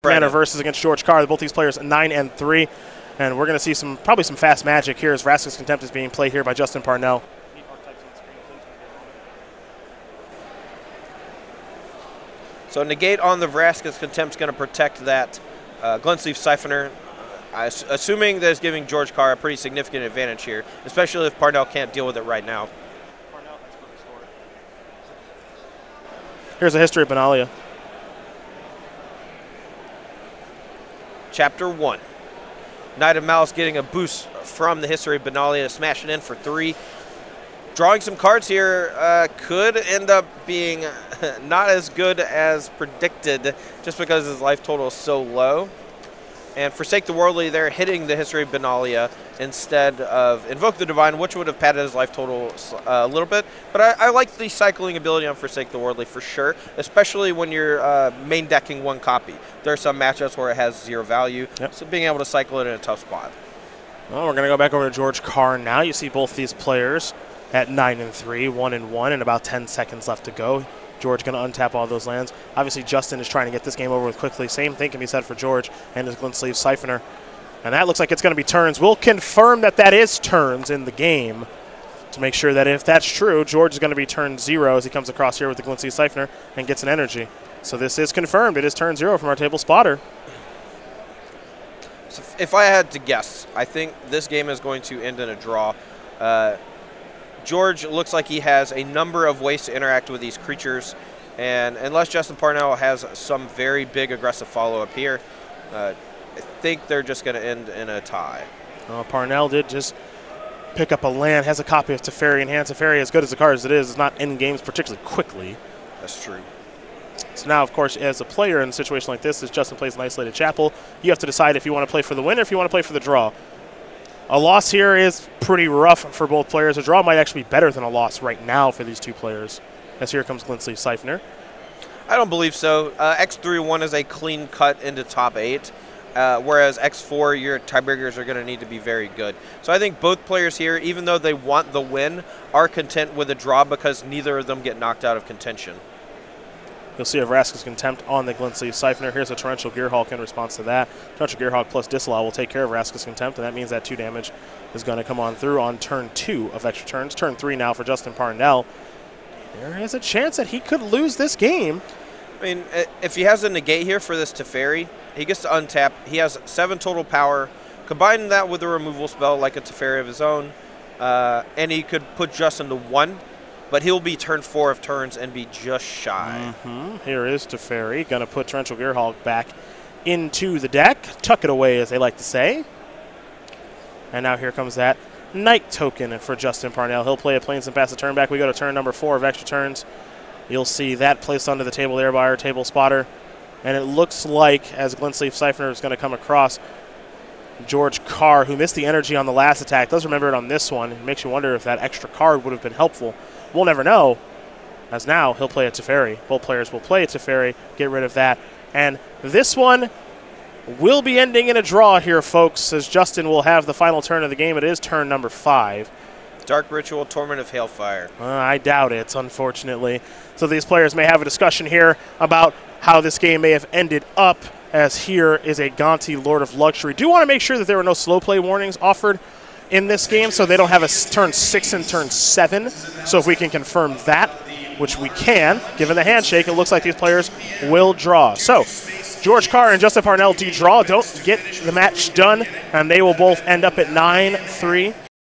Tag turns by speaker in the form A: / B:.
A: Manner versus against George Carr. Both these players 9 and 3, and we're going to see probably some fast magic here as Vraska's Contempt is being played here by Justin Parnell.
B: So negate on the Vraska's Contempt is going to protect that Glensleeve Siphoner, assuming that it's giving George Carr a pretty significant advantage here, especially if Parnell can't deal with it right now.
A: Here's a history of Benalia.
B: Chapter 1. Knight of Malice getting a boost from the history of Benalia to smash it in for 3. Drawing some cards here could end up being not as good as predicted just because his life total is so low. And Forsake the Worldly, they're hitting the history of Benalia instead of Invoke the Divine, which would have padded his life total a little bit. But I like the cycling ability on Forsake the Worldly for sure, especially when you're main decking one copy. There are some matchups where it has 0 value, so being able to cycle it in a tough spot.
A: Well, we're going to go back over to George Carr now. You see both these players at 9 and 3, 1 and 1, and about 10 seconds left to go. George going to untap all those lands. Obviously, Justin is trying to get this game over with quickly. Same thing can be said for George and his Glensleeve Siphoner. And that looks like it's going to be turns. We'll confirm that that is turns in the game to make sure that if that's true, George is going to be turn 0 as he comes across here with the Glensleeve Siphoner and gets an energy. So this is confirmed. It is turn 0 from our table spotter.
B: So if I had to guess, I think this game is going to end in a draw. George looks like he has a number of ways to interact with these creatures, and unless Justin Parnell has some very big aggressive follow-up here, I think they're just going to end in a tie.
A: Parnell did just pick up a land, has a copy of Teferi in hand. Teferi, as good as the card as it is not in games particularly quickly.
B: That's true.
A: So now, of course, as a player in a situation like this, as Justin plays an isolated chapel, you have to decide if you want to play for the win or if you want to play for the draw. A loss here is pretty rough for both players. A draw might actually be better than a loss right now for these two players. As here comes Glensleeve Siphoner.
B: I don't believe so. X3-1 is a clean cut into top 8, whereas X4, your tiebreakers are going to need to be very good. So I think both players here, even though they want the win, are content with a draw because neither of them get knocked out of contention.
A: You'll see a Vraska's Contempt on the Glensleeve Siphoner. Here's a Torrential Gearhulk in response to that. Torrential Gearhulk plus Disallow will take care of Vraska's Contempt, and that means that 2 damage is going to come on through on turn 2 of extra turns. Turn 3 now for Justin Parnell. There is a chance that he could lose this game.
B: I mean, if he has a negate here for this Teferi, he gets to untap. He has 7 total power. Combine that with a removal spell like a Teferi of his own, and he could put Justin to 1. But he'll be turn 4 of turns and be just shy.
A: Here is Teferi. Going to put Torrential Gearhulk back into the deck. Tuck it away, as they like to say. And now here comes that Night token for Justin Parnell. He'll play a Plains and pass the turn back. We go to turn number 4 of extra turns. You'll see that placed onto the table there by our table spotter. And it looks like, as Glensleeve Siphoner is going to come across, George Carr, who missed the energy on the last attack, does remember it on this one. It makes you wonder if that extra card would have been helpful. We'll never know, as now he'll play a Teferi. Both players will play a Teferi, get rid of that. And this one will be ending in a draw here, folks, as Justin will have the final turn of the game. It is turn number 5.
B: Dark Ritual, Torment of Hailfire.
A: I doubt it, unfortunately. So these players may have a discussion here about how this game may have ended up, as here is a Gonti Lord of Luxury. Do want to make sure that there were no slow play warnings offered in this game, so they don't have a turn 6 and turn 7. So if we can confirm that, which we can, given the handshake, it looks like these players will draw. So George Carr and Justin Parnell do draw, don't get the match done, and they will both end up at 9-3.